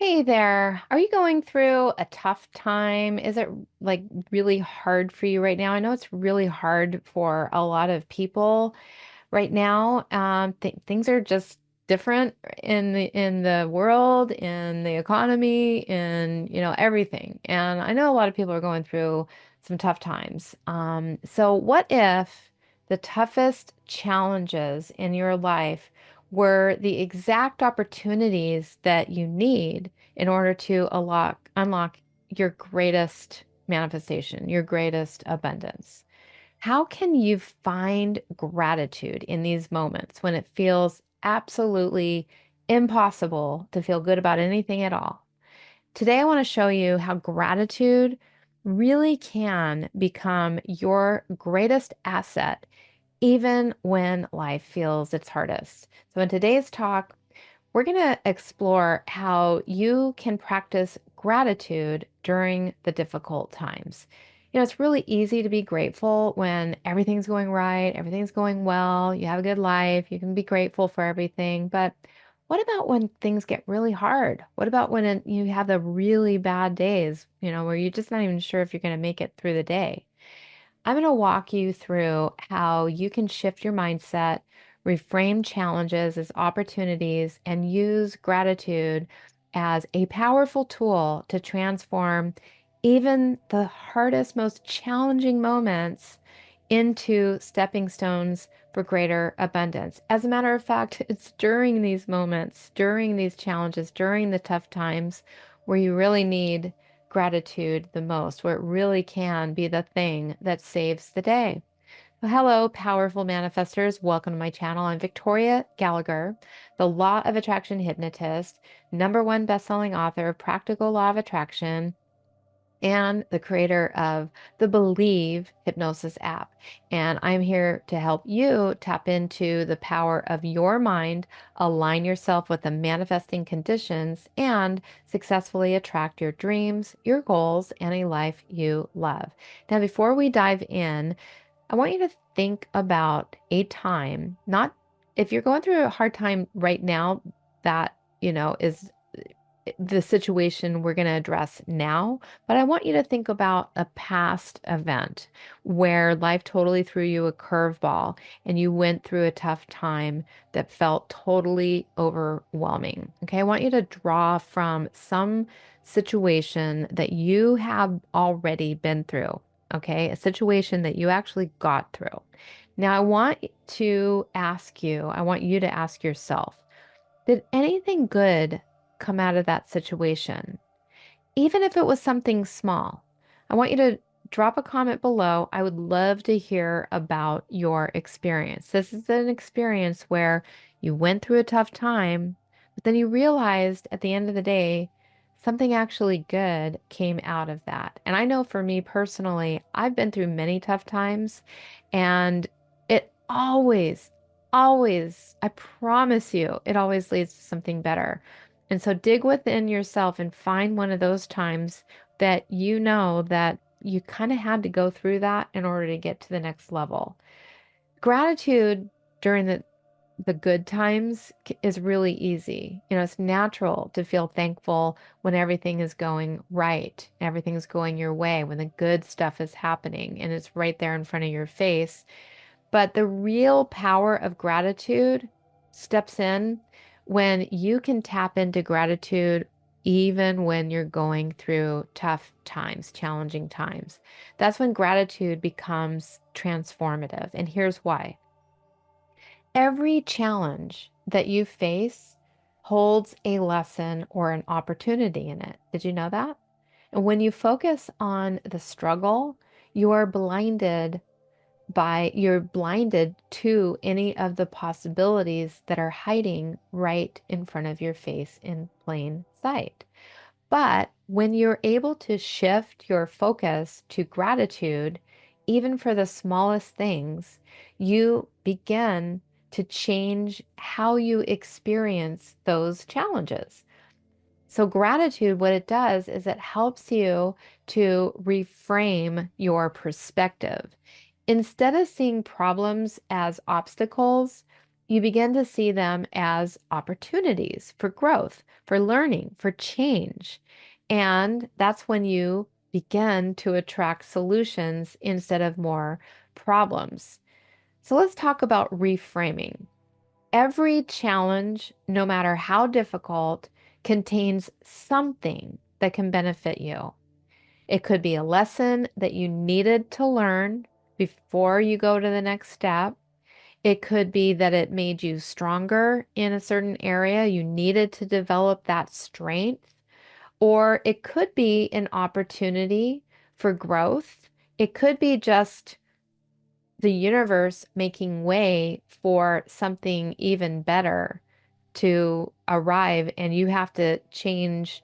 Hey there. Are you going through a tough time? Is it like really hard for you right now? I know it's really hard for a lot of people right now. Things are just different in the world, in the economy, in everything. And I know a lot of people are going through some tough times. So what if the toughest challenges in your life were the exact opportunities that you need in order to unlock your greatest manifestation, your greatest abundance? How can you find gratitude in these moments when it feels absolutely impossible to feel good about anything at all? Today, I want to show you how gratitude really can become your greatest asset, even when life feels its hardest. So, in today's talk, we're going to explore how you can practice gratitude during the difficult times. It's really easy to be grateful when everything's going right, everything's going well, you have a good life, you can be grateful for everything. But what about when things get really hard? What about when you have the really bad days, where you're just not even sure if you're going to make it through the day? I'm going to walk you through how you can shift your mindset, reframe challenges as opportunities, and use gratitude as a powerful tool to transform even the hardest, most challenging moments into stepping stones for greater abundance. As a matter of fact, it's during these moments, during these challenges, during the tough times where you really need gratitude the most, where it really can be the thing that saves the day. Well, hello, powerful manifestors. Welcome to my channel. I'm Victoria Gallagher, the Law of Attraction hypnotist, #1 best-selling author of Practical Law of Attraction, and the creator of the Believe Hypnosis app. And I'm here to help you tap into the power of your mind, align yourself with the manifesting conditions, and successfully attract your dreams, your goals, and a life you love. Now, before we dive in, I want you to think about a time, not if you're going through a hard time right now, that, is the situation we're going to address now, but I want you to think about a past event where life totally threw you a curveball and you went through a tough time that felt totally overwhelming. Okay, I want you to draw from some situation that you have already been through. Okay, a situation that you actually got through. Now, I want you to ask yourself, did anything good come out of that situation? Even if it was something small. I want you to drop a comment below. I would love to hear about your experience. This is an experience where you went through a tough time, but then you realized at the end of the day, something actually good came out of that. And I know for me personally, I've been through many tough times, and it always, I promise you, it always leads to something better. And so dig within yourself and find one of those times that you know that you kind of had to go through that in order to get to the next level. Gratitude during the good times is really easy. It's natural to feel thankful when everything is going right, everything's going your way, when the good stuff is happening and it's right there in front of your face. But the real power of gratitude steps in when you can tap into gratitude even when you're going through tough times, challenging times. That's when gratitude becomes transformative. And here's why. Every challenge that you face holds a lesson or an opportunity in it. Did you know that? And when you focus on the struggle, you are you're blinded to any of the possibilities that are hiding right in front of your face in plain sight. But when you're able to shift your focus to gratitude, even for the smallest things, you begin to change how you experience those challenges. So, gratitude, what it does is it helps you to reframe your perspective. Instead of seeing problems as obstacles, you begin to see them as opportunities for growth, for learning, for change. And that's when you begin to attract solutions instead of more problems. So let's talk about reframing. Every challenge, no matter how difficult, contains something that can benefit you. It could be a lesson that you needed to learn before you go to the next step. It could be that it made you stronger in a certain area. You needed to develop that strength. Or it could be an opportunity for growth. It could be just the universe making way for something even better to arrive, and you have to change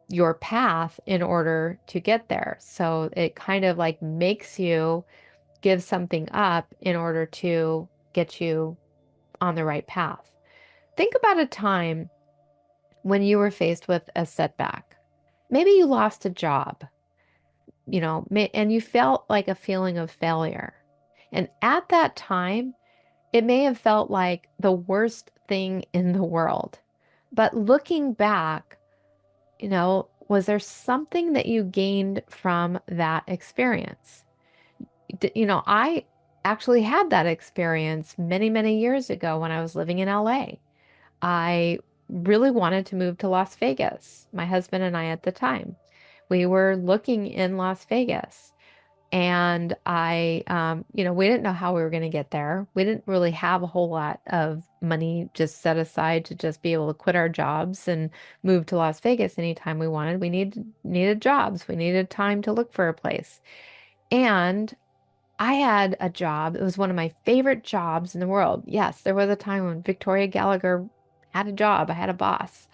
your path in order to get there. So it kind of like makes you give something up in order to get you on the right path. Think about a time when you were faced with a setback. Maybe you lost a job, and you felt like a feeling of failure. And at that time, it may have felt like the worst thing in the world. But looking back, was there something that you gained from that experience? I actually had that experience many, many years ago when I was living in LA. I really wanted to move to Las Vegas, my husband and I at the time. We were looking in Las Vegas. And we didn't know how we were going to get there. We didn't really have a whole lot of money just set aside to just be able to quit our jobs and move to Las Vegas anytime we wanted. We needed jobs. We needed time to look for a place. And I had a job. It was one of my favorite jobs in the world. Yes, there was a time when Victoria Gallagher had a job. I had a boss.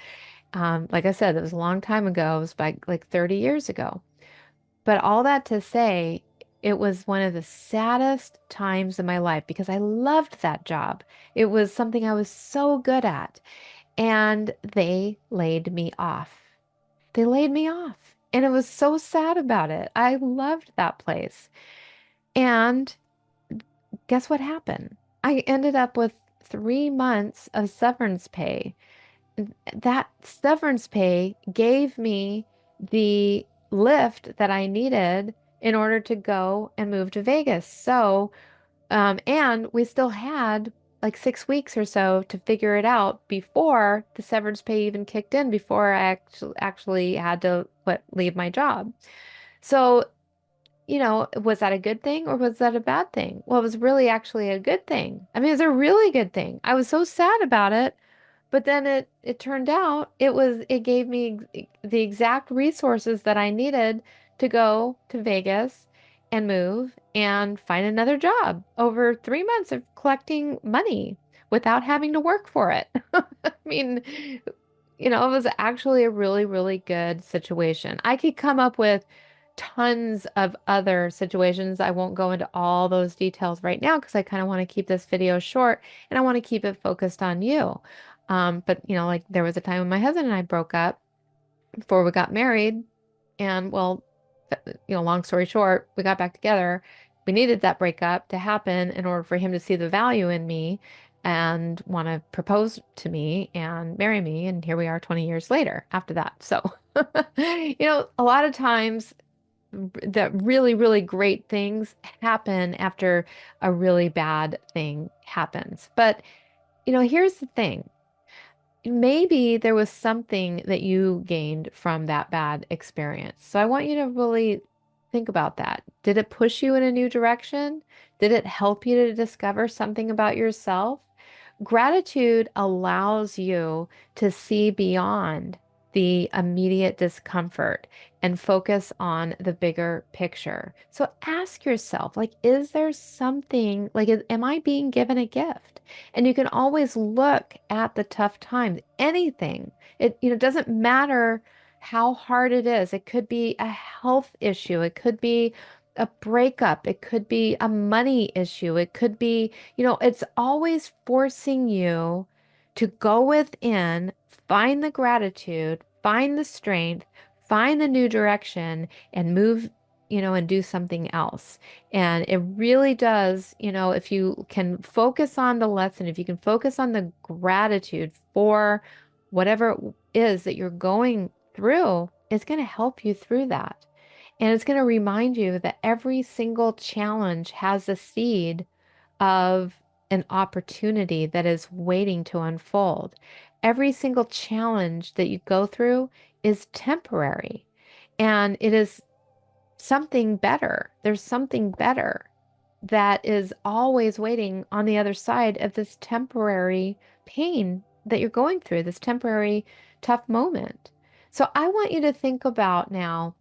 Like I said, it was a long time ago. It was like 30 years ago. But all that to say, it was one of the saddest times in my life because I loved that job. It was something I was so good at. And they laid me off. They laid me off. And it was so sad about it. I loved that place. And guess what happened? I ended up with 3 months of severance pay. That severance pay gave me the lift that I needed in order to go and move to Vegas. So, and we still had like 6 weeks or so to figure it out before the severance pay even kicked in, before I actually had to leave my job. So, was that a good thing or was that a bad thing? Well, it was really actually a good thing. I mean, it was a really good thing. I was so sad about it, but then it turned out it gave me the exact resources that I needed to go to Vegas and move and find another job over 3 months of collecting money without having to work for it. I mean, it was actually a really, really good situation. I could come up with tons of other situations. I won't go into all those details right now because I kind of want to keep this video short and I want to keep it focused on you. But like there was a time when my husband and I broke up before we got married, and well, long story short, we got back together. We needed that breakup to happen in order for him to see the value in me and want to propose to me and marry me. And here we are 20 years later after that. So, a lot of times that really, really great things happen after a really bad thing happens. But, here's the thing. Maybe there was something that you gained from that bad experience. So I want you to really think about that. Did it push you in a new direction? Did it help you to discover something about yourself? Gratitude allows you to see beyond the immediate discomfort and focus on the bigger picture. So ask yourself, like, is there something, like, am I being given a gift? And you can always look at the tough times, anything. It, doesn't matter how hard it is. It could be a health issue. It could be a breakup. It could be a money issue. It could be, it's always forcing you to go within, find the gratitude, find the strength, find the new direction, and move and do something else. And it really does, if you can focus on the lesson, if you can focus on the gratitude for whatever it is that you're going through, it's going to help you through that. And it's going to remind you that every single challenge has a seed of an opportunity that is waiting to unfold. Every single challenge that you go through is temporary, and it is something better. There's something better that is always waiting on the other side of this temporary pain that you're going through, this temporary tough moment. So I want you to think about now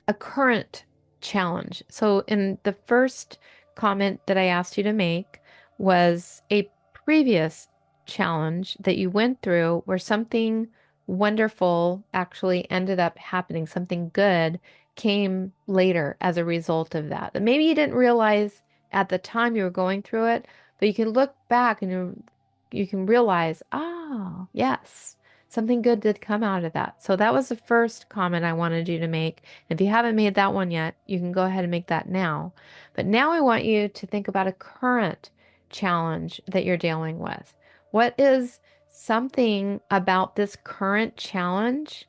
a current challenge. So, in the first comment that I asked you to make was a previous challenge that you went through where something wonderful actually ended up happening, something good came later as a result of that. That maybe you didn't realize at the time you were going through it, but you can look back and you can realize, oh, yes, something good did come out of that. So that was the first comment I wanted you to make. If you haven't made that one yet, you can go ahead and make that now. But now I want you to think about a current challenge that you're dealing with. What is something about this current challenge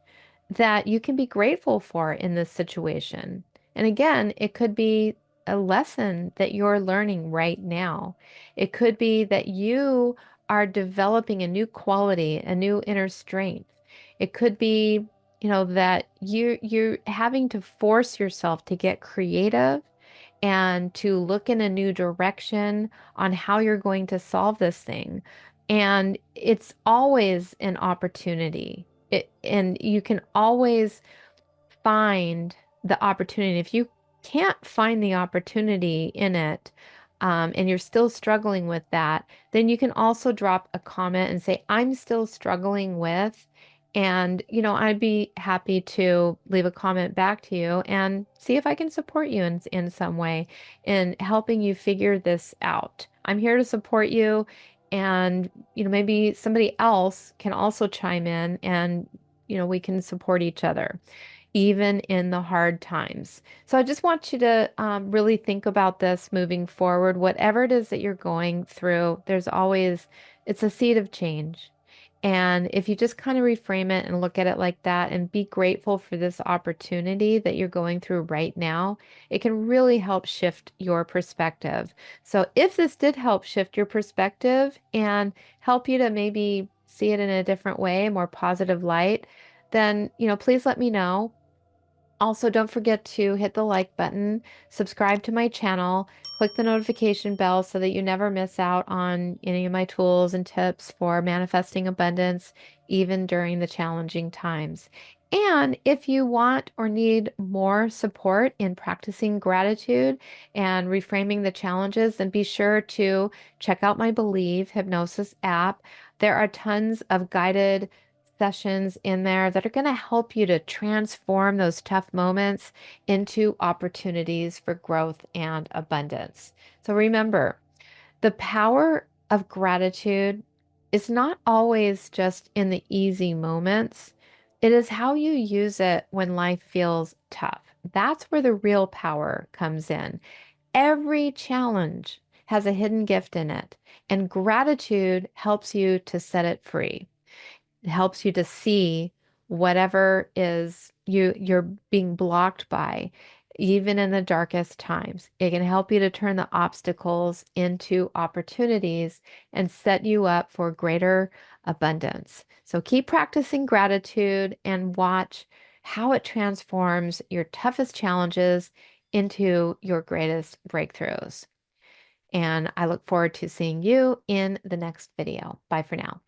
that you can be grateful for in this situation? And again, it could be a lesson that you're learning right now. It could be that you are developing a new quality, a new inner strength. It could be, that you're having to force yourself to get creative and to look in a new direction on how you're going to solve this thing. And it's always an opportunity. And you can always find the opportunity. If you can't find the opportunity in it, and you're still struggling with that, then you can also drop a comment and say, I'm still struggling with, and, I'd be happy to leave a comment back to you and see if I can support you in some way in helping you figure this out. I'm here to support you. And, maybe somebody else can also chime in and, we can support each other even in the hard times. So I just want you to really think about this moving forward. Whatever it is that you're going through, it's a seed of change. And if you just kind of reframe it and look at it like that and be grateful for this opportunity that you're going through right now, it can really help shift your perspective. So if this did help shift your perspective and help you to maybe see it in a different way, a more positive light, then, please let me know. Also, don't forget to hit the like button, subscribe to my channel, click the notification bell so that you never miss out on any of my tools and tips for manifesting abundance, even during the challenging times. And if you want or need more support in practicing gratitude and reframing the challenges, then be sure to check out my Believe Hypnosis app. There are tons of guided sessions in there that are going to help you to transform those tough moments into opportunities for growth and abundance. So remember, the power of gratitude is not always just in the easy moments. It is how you use it when life feels tough. That's where the real power comes in. Every challenge has a hidden gift in it, and gratitude helps you to set it free. It helps you to see whatever is you're being blocked by, even in the darkest times. It can help you to turn the obstacles into opportunities and set you up for greater abundance. So keep practicing gratitude and watch how it transforms your toughest challenges into your greatest breakthroughs. And I look forward to seeing you in the next video. Bye for now.